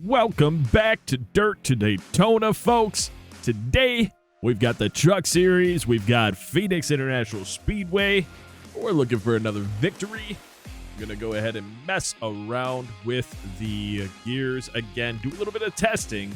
Welcome back to Dirt to Daytona, folks. Today, we've got the Truck Series, we've got Phoenix International Speedway. We're looking for another victory. I'm going to go ahead and mess around with the gears again, do a little bit of testing,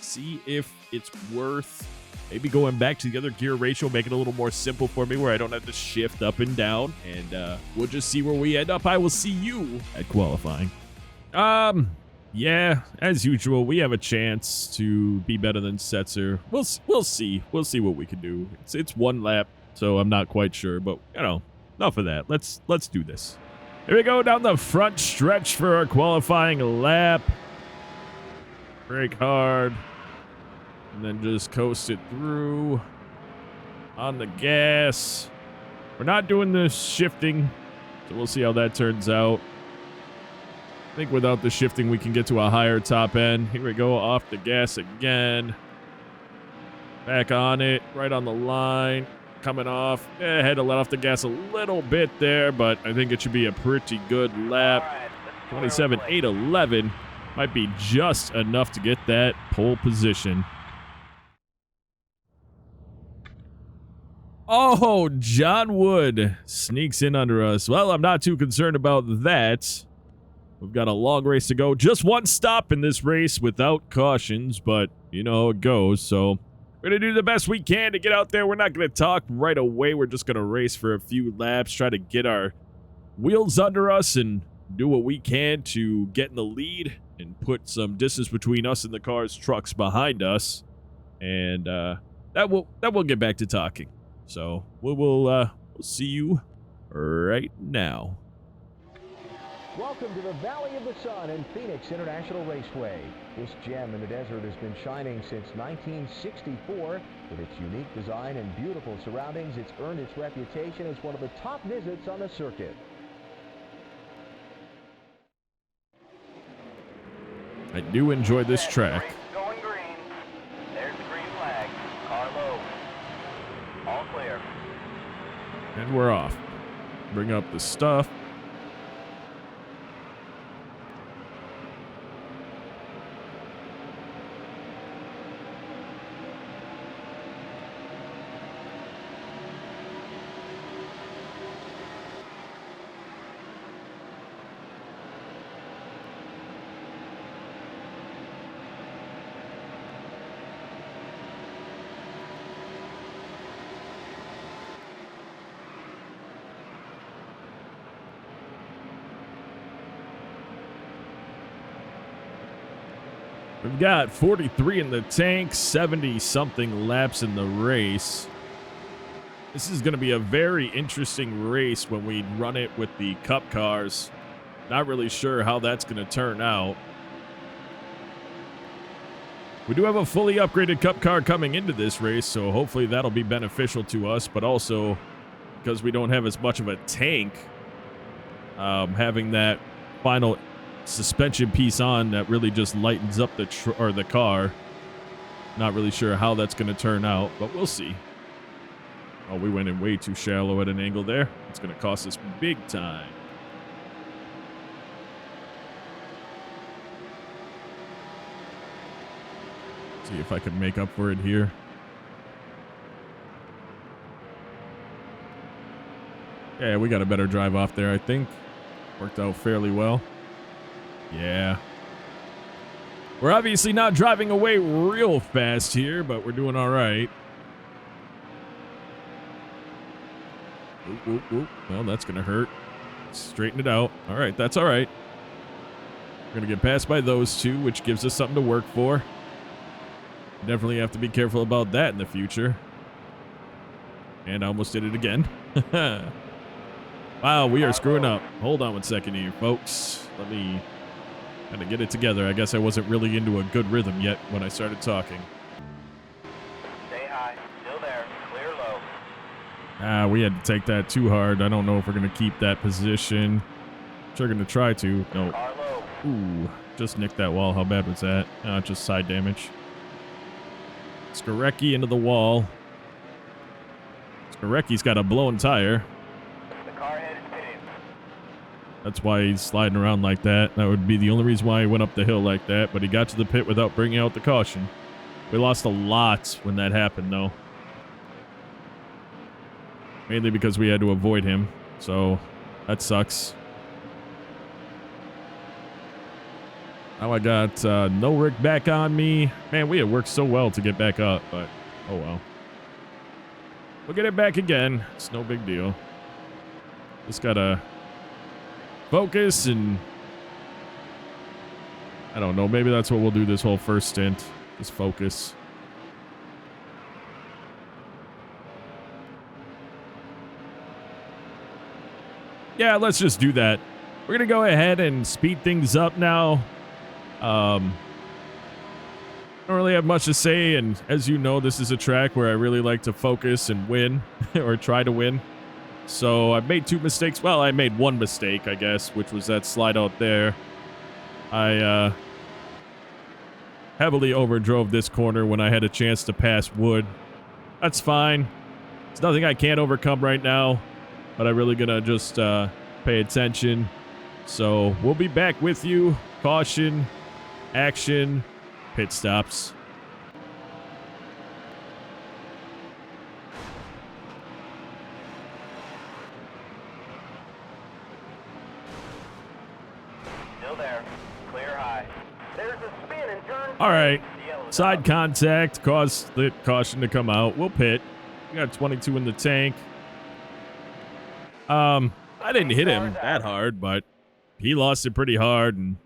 see if it's worth maybe going back to the other gear ratio, make it a little more simple for me where I don't have to shift up and down, and we'll just see where we end up. I will see you at qualifying. Yeah, as usual, we have a chance to be better than Setzer. We'll see. We'll see what we can do. It's one lap, so I'm not quite sure, but you know, enough of that. Let's do this. Here we go down the front stretch for our qualifying lap. Brake hard, and then just coast it through on the gas. We're not doing the shifting, so we'll see how that turns out. I think without the shifting, we can get to a higher top end. Here we go, off the gas again. Back on it, right on the line. Coming off. Had to let off the gas a little bit there, but I think it should be a pretty good lap. 27.811 might be just enough to get that pole position. Oh, John Wood sneaks in under us. Well, I'm not too concerned about that. We've got a long race to go. Just one stop in this race without cautions, but you know how it goes. So we're going to do the best we can to get out there. We're not going to talk right away. We're just going to race for a few laps, try to get our wheels under us and do what we can to get in the lead and put some distance between us and the cars, trucks behind us. And that will get back to talking. So we'll see you right now. Welcome to the Valley of the Sun and Phoenix International Raceway. This gem in the desert has been shining since 1964. With its unique design and beautiful surroundings, it's earned its reputation as one of the top visits on the circuit. I do enjoy this track. Going green. There's the green flag. Car low. All clear. And we're off. Bring up the stuff. We've got 43 in the tank, 70-something laps in the race. This is going to be a very interesting race when we run it with the Cup cars. Not really sure how that's going to turn out. We do have a fully upgraded Cup car coming into this race, so hopefully that'll be beneficial to us, but also because we don't have as much of a tank, having that final suspension piece on that really just lightens up the car. Not really sure how that's going to turn out, but we'll see. Oh, we went in way too shallow at an angle there. It's going to cost us big time. See if I can make up for it here. Yeah, we got a better drive off there, I think. Worked out fairly well. Yeah. We're obviously not driving away real fast here, but we're doing all right. Oop, oop, oop. Well, that's going to hurt. Straighten it out. All right, that's all right. We're going to get passed by those two, which gives us something to work for. Definitely have to be careful about that in the future. And I almost did it again. Wow, we are screwing up. Hold on one second here, folks. Let me kind of get it together. I guess I wasn't really into a good rhythm yet when I started talking. Stay high. Still there. Clear low. We had to take that too hard. I don't know if we're going to keep that position. Sure going to try to. No. Car low. Ooh, just nicked that wall. How bad was that? Just side damage. Skorecki into the wall. Skorecki's got a blown tire. The car head is pitted. That's why he's sliding around like that. That would be the only reason why he went up the hill like that, but he got to the pit without bringing out the caution. We lost a lot when that happened, though. Mainly because we had to avoid him, so that sucks. Now I got no Rick back on me. Man, we had worked so well to get back up, but oh well. We'll get it back again. It's no big deal. Just gotta focus and I don't know. Maybe that's what we'll do this whole first stint. Just focus. Yeah, let's just do that. We're going to go ahead and speed things up now. Don't really have much to say, and as you know, this is a track where I really like to focus and win, or try to win. So I made 2 mistakes. Well, I made 1 mistake, I guess, which was that slide out there. I heavily overdrove this corner when I had a chance to pass Wood. That's fine. It's nothing I can't overcome right now, but I'm really gonna just pay attention. So we'll be back with you. Caution, action, pit stops. Still there. Clear high. There's a spin and turn. All right. Side contact caused the caution to come out. We'll pit. We got 22 in the tank. I didn't hit him that hard, but he lost it pretty hard. And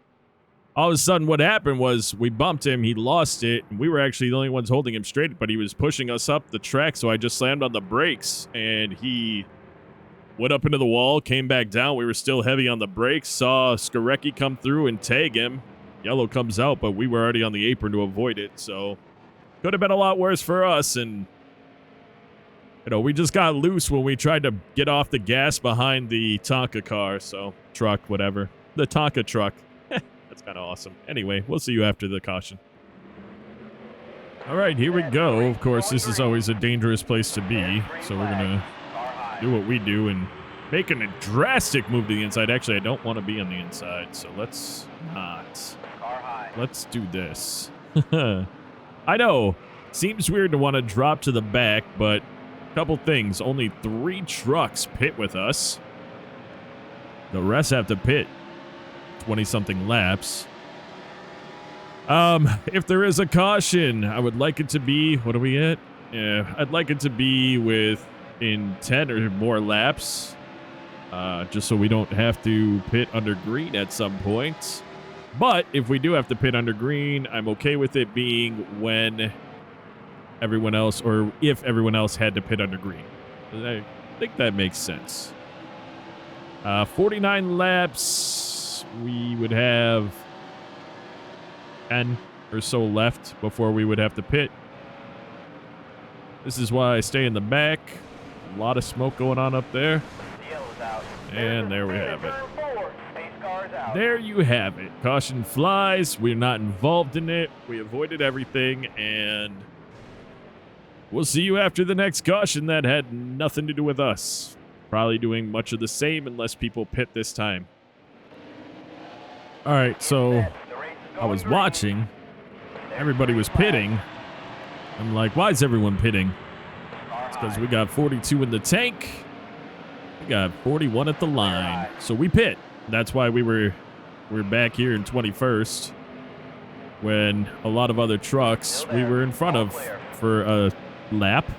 all of a sudden what happened was we bumped him. He lost it. And we were actually the only ones holding him straight, but he was pushing us up the track. So I just slammed on the brakes and he went up into the wall, came back down. We were still heavy on the brakes. Saw Skorecki come through and tag him. Yellow comes out, but we were already on the apron to avoid it. So could have been a lot worse for us. And you know, we just got loose when we tried to get off the gas behind the Tonka car. So, truck, whatever. The Tonka truck. That's kind of awesome. Anyway, we'll see you after the caution. All right, here we go. Of course, this is always a dangerous place to be. So we're going to do what we do and make a drastic move to the inside. Actually, I don't want to be on the inside, so let's not. Let's do this. I know. Seems weird to want to drop to the back, but couple things. Only 3 trucks pit with us. The rest have to pit 20-something laps. If there is a caution, I would like it to be, what are we at? Yeah, I'd like it to be in 10 or more laps. Just so we don't have to pit under green at some point. But if we do have to pit under green, I'm okay with it being when everyone else, or if everyone else had to pit under green. I think that makes sense. 49 laps. We would have 10 or so left before we would have to pit. This is why I stay in the back. A lot of smoke going on up there. And there we have it. There you have it. Caution flies. We're not involved in it. We avoided everything, and we'll see you after the next caution that had nothing to do with us. Probably doing much of the same unless people pit this time. All right, so I was watching. Everybody was pitting. I'm like, why is everyone pitting? It's because we got 42 in the tank. We got 41 at the line. So we pit. That's why we're back here in 21st. When a lot of other trucks we were in front of for a lap.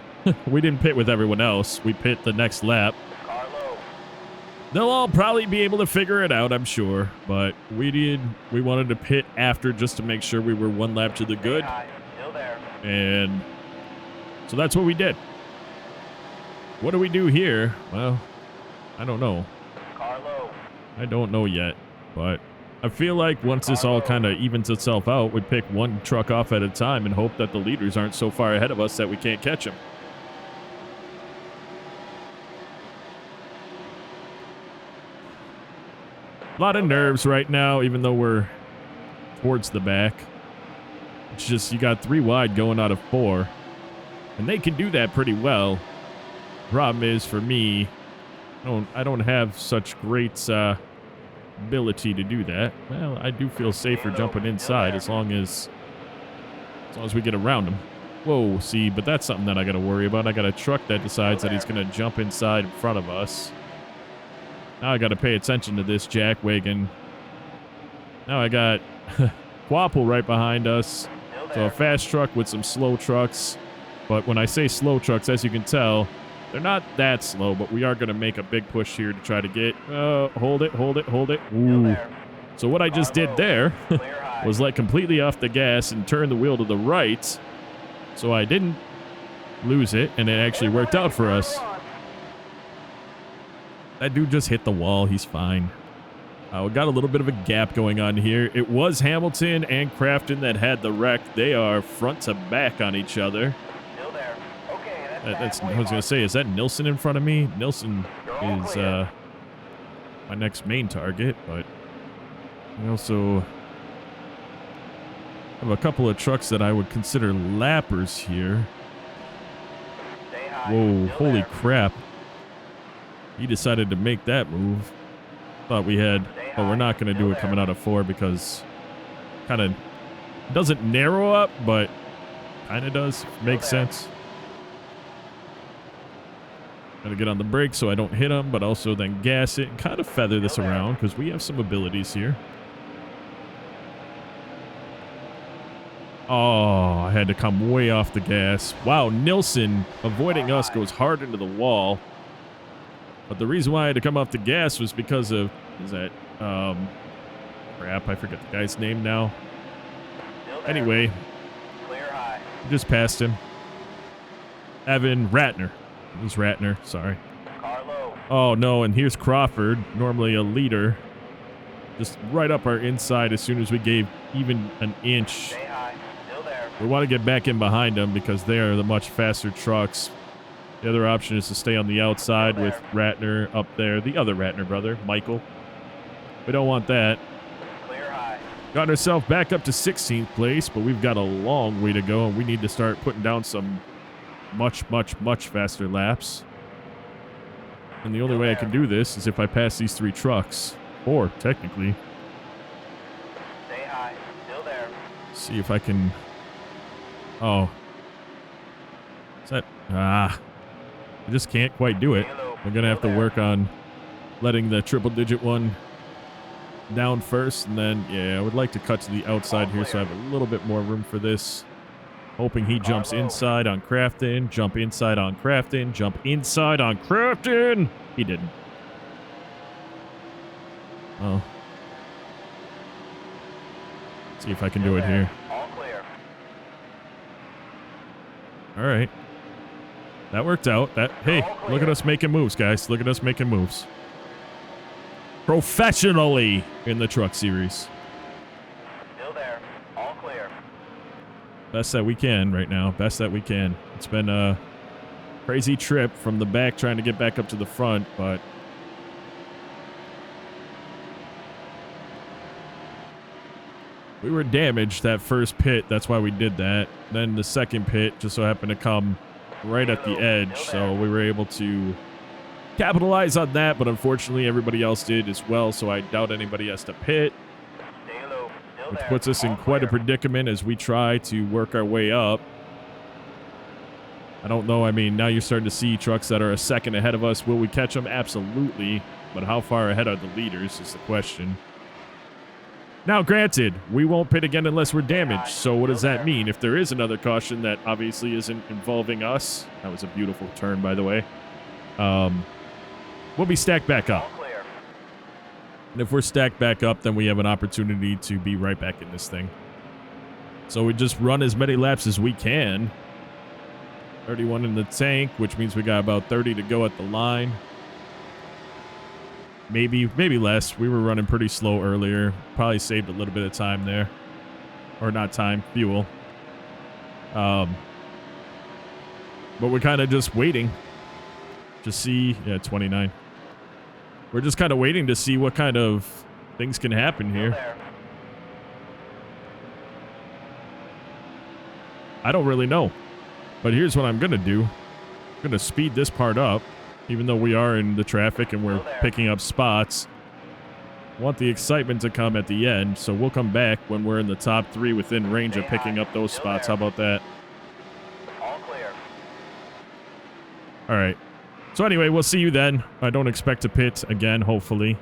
We didn't pit with everyone else. We pit the next lap. They'll all probably be able to figure it out, I'm sure. But we wanted to pit after just to make sure we were 1 lap to the good. And so that's what we did. What do we do here? Well, I don't know. I don't know yet. But I feel like once this all kind of evens itself out, we pick 1 truck off at a time and hope that the leaders aren't so far ahead of us that we can't catch them. A lot of nerves right now, even though we're towards the back. It's just you got 3 wide going out of 4. And they can do that pretty well. Problem is, for me, I don't have such great ability to do that. Well, I do feel safer jumping inside as long as we get around him. Whoa, see, but that's something that I got to worry about. I got a truck that decides that he's going to jump inside in front of us. Now I got to pay attention to this jack wagon. Now I got Quapple right behind us. So a fast truck with some slow trucks. But when I say slow trucks, as you can tell, they're not that slow, but we are going to make a big push here to try to get... hold it. Ooh. So what I just did there was let completely off the gas and turn the wheel to the right. So I didn't lose it, and it actually worked out for us. That dude just hit the wall. He's fine. We got a little bit of a gap going on here. It was Hamilton and Crafton that had the wreck. They are front to back on each other. That's, I was going to say, is that Nilsson in front of me? Nilsson is my next main target, but I also have a couple of trucks that I would consider lappers here. Whoa, holy crap. He decided to make that move. Thought we had, but we're not going to do it coming out of 4 because kind of doesn't narrow up, but kind of does. Makes sense. Gotta get on the brakes so I don't hit him, but also then gas it and kind of feather this around because we have some abilities here. Oh, I had to come way off the gas. Wow, Nilsson avoiding us goes hard into the wall. But the reason why I had to come off the gas was because of, crap, I forget the guy's name now. Anyway, just passed him. Evan Ratner. It was Ratner, sorry. Oh, no, and here's Crawford, normally a leader. Just right up our inside as soon as we gave even an inch. We want to get back in behind them because they are the much faster trucks. The other option is to stay on the outside with Ratner up there. The other Ratner brother, Michael. We don't want that. Got ourselves back up to 16th place, but we've got a long way to go, and we need to start putting down some much faster laps. And the only way I can do this is if I pass these 3 trucks. Or, technically. See if I can... Oh. Is that... I just can't quite do it. We're going to have to work on letting the triple-digit one down first. And then, yeah, I would like to cut to the outside here so I have a little bit more room for this. Hoping he jumps inside on Crafton. Jump inside on Crafton. Jump inside on Crafton. He didn't. Oh. See if I can do it here. All right. That worked out. Hey, look at us making moves, guys. Look at us making moves. Professionally in the truck series. Still there. All clear. Best that we can right now. Best that we can. It's been a crazy trip from the back trying to get back up to the front, but we were damaged that first pit. That's why we did that. Then the second pit just so happened to come right at the edge, so we were able to capitalize on that, but unfortunately everybody else did as well, so I doubt anybody has to pit, which puts us in quite a predicament as we try to work our way up. I don't know. I mean, now you're starting to see trucks that are a second ahead of us. Will we catch them? Absolutely. But how far ahead are the leaders is the question. Now, granted, we won't pit again unless we're damaged. So what does that mean? If there is another caution that obviously isn't involving us, that was a beautiful turn, by the way, we'll be stacked back up. And if we're stacked back up, then we have an opportunity to be right back in this thing. So we just run as many laps as we can. 31 in the tank, which means we got about 30 to go at the line. Maybe less. We were running pretty slow earlier. Probably saved a little bit of time there. Or not time, fuel. But we're kind of just waiting to see... Yeah, 29. We're just kind of waiting to see what kind of things can happen here. I don't really know. But here's what I'm going to do. I'm going to speed this part up, even though we are in the traffic and we're picking up spots. want the excitement to come at the end, so we'll come back when we're in the top 3 within range of picking up those spots. How about that? All clear. All right. So anyway, we'll see you then. I don't expect to pit again, hopefully.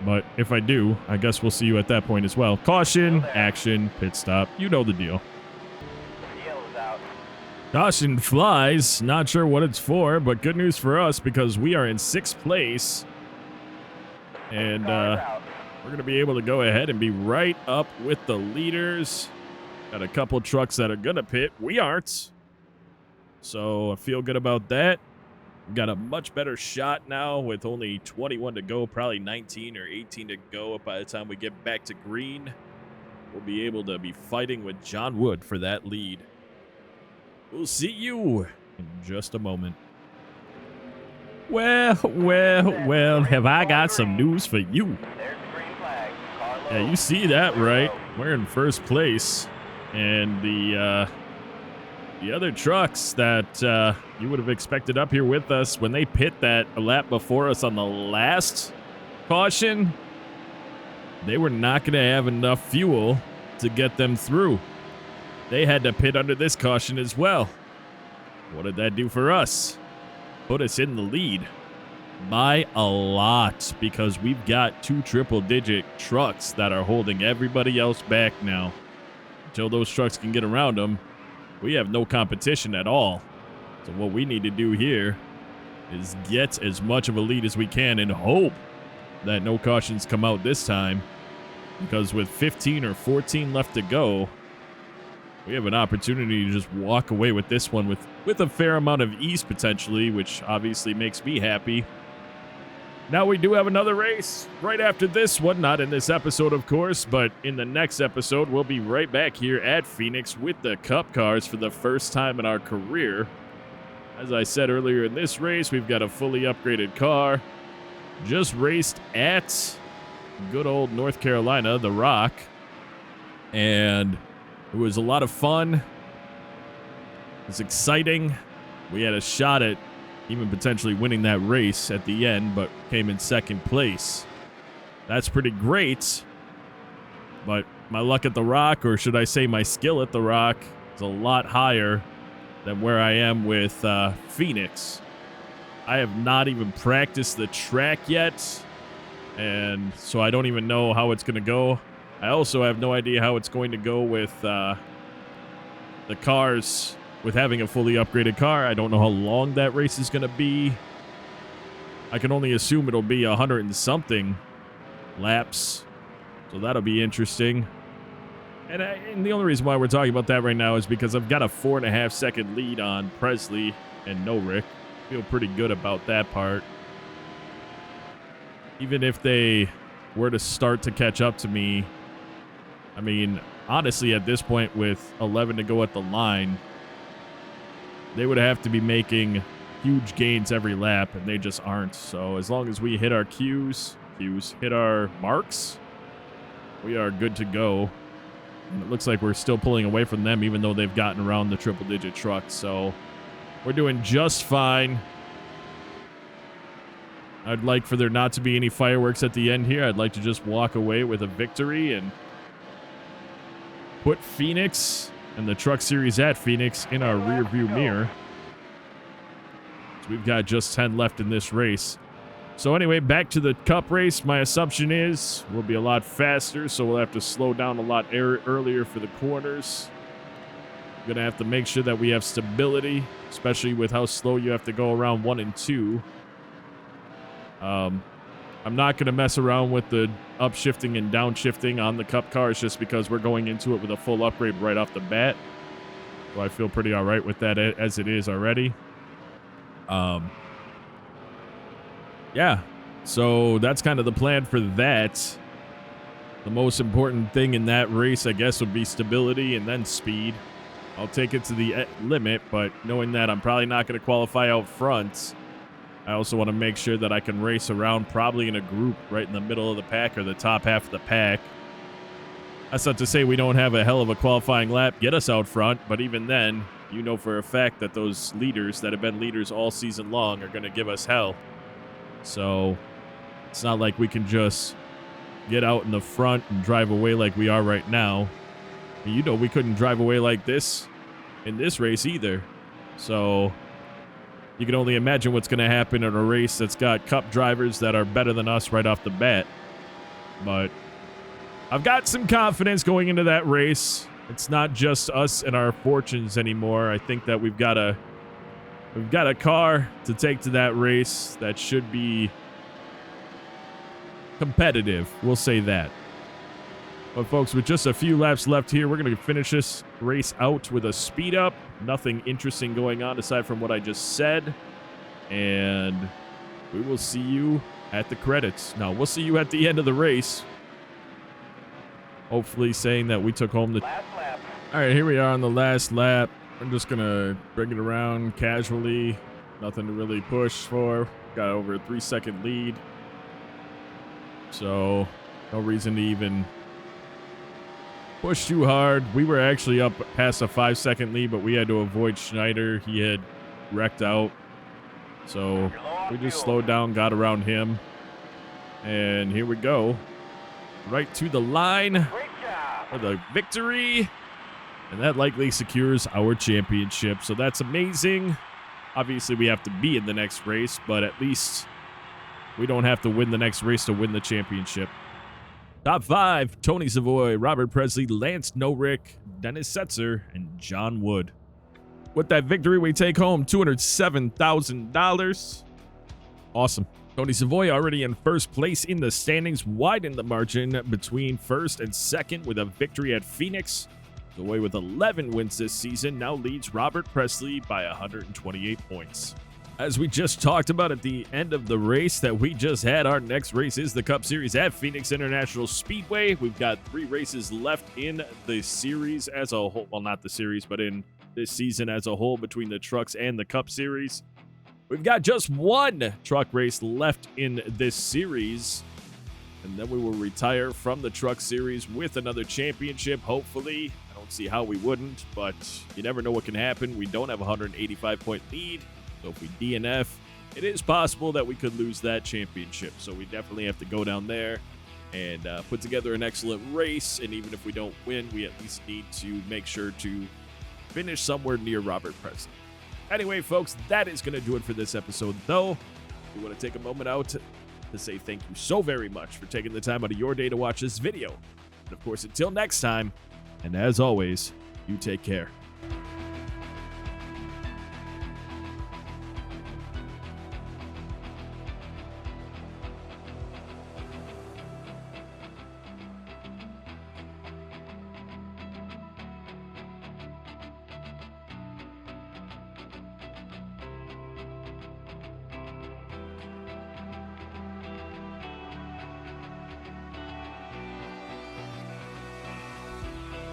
But if I do, I guess we'll see you at that point as well. Caution, action, pit stop. You know the deal. Yellow's out. Caution flies. Not sure what it's for, but good news for us because we are in 6th place. And Car's out. we're going to be able to go ahead and be right up with the leaders. Got a couple trucks that are going to pit. We aren't. So I feel good about that. We've got a much better shot now with only 21 to go, probably 19 or 18 to go by the time we get back to green. We'll be able to be fighting with John Wood for that lead. We'll see you in just a moment. Well, have I got some news for you. There's the green flag. Car low. Yeah, you see that, right? We're in 1st place, and the other trucks that you would have expected up here with us, when they pit that a lap before us on the last caution, they were not going to have enough fuel to get them through. They had to pit under this caution as well. What did that do for us? Put us in the lead by a lot because we've got 2 triple-digit trucks that are holding everybody else back now. Until those trucks can get around them, we have no competition at all. So what we need to do here is get as much of a lead as we can and hope that no cautions come out this time. Because with 15 or 14 left to go, we have an opportunity to just walk away with this one with a fair amount of ease potentially, which obviously makes me happy. Now we do have another race right after this one, not in this episode, of course, but in the next episode, we'll be right back here at Phoenix with the Cup cars for the first time in our career. As I said earlier in this race, we've got a fully upgraded car. Just raced at good old North Carolina, The Rock, and it was a lot of fun. It was exciting. We had a shot at even potentially winning that race at the end, but came in 2nd place. That's pretty great. But my luck at The Rock, or should I say my skill at The Rock, is a lot higher than where I am with Phoenix. I have not even practiced the track yet, and so I don't even know how it's going to go. I also have no idea how it's going to go with the cars. With having a fully upgraded car, I don't know how long that race is going to be. I can only assume it'll be 100 and something laps. So that'll be interesting. And the only reason why we're talking about that right now is because I've got a 4.5-second lead on Presley and Norick. Feel pretty good about that part. Even if they were to start to catch up to me, I mean, honestly, at this point with 11 to go at the line, they would have to be making huge gains every lap, and they just aren't. So as long as we hit our hit our marks, we are good to go. And it looks like we're still pulling away from them, even though they've gotten around the triple-digit trucks. So we're doing just fine. I'd like for there not to be any fireworks at the end here. I'd like to just walk away with a victory and put Phoenix and the Truck Series at Phoenix in our rear view mirror. So we've got just 10 left in this race. So anyway, back to the Cup race. My assumption is we'll be a lot faster, so we'll have to slow down a lot earlier for the corners. We're going to have to make sure that we have stability, especially with how slow you have to go around 1 and 2. I'm not going to mess around with the upshifting and downshifting on the Cup cars just because we're going into it with a full upgrade right off the bat. So I feel pretty all right with that as it is already. Yeah, so that's kind of the plan for that. The most important thing in that race, I guess, would be stability and then speed. I'll take it to the limit, but knowing that I'm probably not going to qualify out front, I also want to make sure that I can race around probably in a group right in the middle of the pack or the top half of the pack. That's not to say we don't have a hell of a qualifying lap get us out front, but even then, you know for a fact that those leaders that have been leaders all season long are going to give us hell. So It's not like we can just get out in the front and drive away like we are right now. You know, we couldn't drive away like this in this race either. So you can only imagine what's going to happen in a race that's got Cup drivers that are better than us right off the bat. But I've got some confidence going into that race. It's not just us and our fortunes anymore. I think that we've got a car to take to that race that should be competitive. We'll say that. But folks, with just a few laps left here, we're going to finish this race out with a speed up. Nothing interesting going on aside from what I just said. And we will see you at the credits. No, we'll see you at the end of the race. Hopefully saying that we took home the... Last lap. All right, here we are on the last lap. I'm just going to bring it around casually. Nothing to really push for. Got over a 3-second lead. So no reason to even push too hard. We were actually up past a 5-second lead, but we had to avoid Schneider. He had wrecked out. So we just slowed down, got around him. And here we go. Right to the line Great job. for the victory. And that likely secures our championship. So that's amazing. Obviously, we have to be in the next race, but at least we don't have to win the next race to win the championship. Top 5, Tony Savoy, Robert Presley, Lance Noreck, Dennis Setzer, and John Wood. With that victory, we take home $207,000. Awesome. Tony Savoy already in first place in the standings, widened the margin between first and second with a victory at Phoenix. Savoy with 11 wins this season now leads Robert Presley by 128 points. As we just talked about at the end of the race that we just had, our next race is the Cup Series at Phoenix International Speedway. We've got 3 races left in the series as a whole. Well, not the series, but in this season as a whole between the trucks and the Cup Series. We've got just 1 truck race left in this series. And then we will retire from the truck series with another championship, hopefully. I don't see how we wouldn't, but you never know what can happen. We don't have a 185-point lead. So if we DNF, it is possible that we could lose that championship. So we definitely have to go down there and put together an excellent race. And even if we don't win, we at least need to make sure to finish somewhere near Robert Presley. Anyway, folks, that is going to do it for this episode, though. We want to take a moment out to say thank you so very much for taking the time out of your day to watch this video. And of course, until next time, and as always, you take care.